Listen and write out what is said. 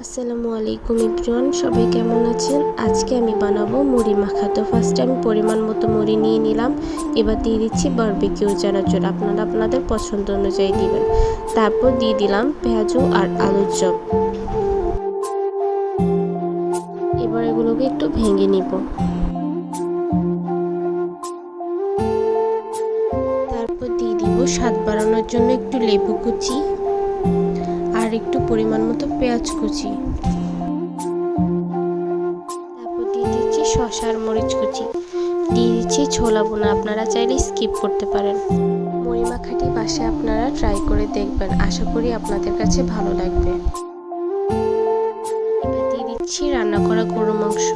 আসসালামু আলাইকুম এভরিওয়ান, সবাই কেমন আছেন? আজকে আমি বানাবো মুড়ি মাখা। তো ফার্স্টে আমি পরিমাণ মতো মুড়ি নিয়ে নিলাম। এবার দিয়ে দিচ্ছি বারবিকিউ চানাচুর, আপনারা আপনাদের পছন্দ অনুযায়ী দিবেন। তারপর দিয়ে দিলাম পেঁয়াজু আর আলুর চপ। এবার এগুলোকে একটু ভেঙে নিব। তারপর দিয়ে দিব স্বাদ বাড়ানোর জন্য একটু লেবু কুচি আর একটু পরিমাণ মতো পেঁয়াজ কুচি। তারপর দিয়ে দিচ্ছি শসা আর মরিচ কুচি। দিয়ে দিচ্ছি ছোলা বোনা, আপনারা চাইলে স্কিপ করতে পারেন। মুড়ি মাখাটি বাসায় আপনারা ট্রাই করে দেখবেন, আশা করি আপনাদের কাছে ভালো লাগবে। এবার দিয়ে দিচ্ছি রান্না করা গরুর মাংস।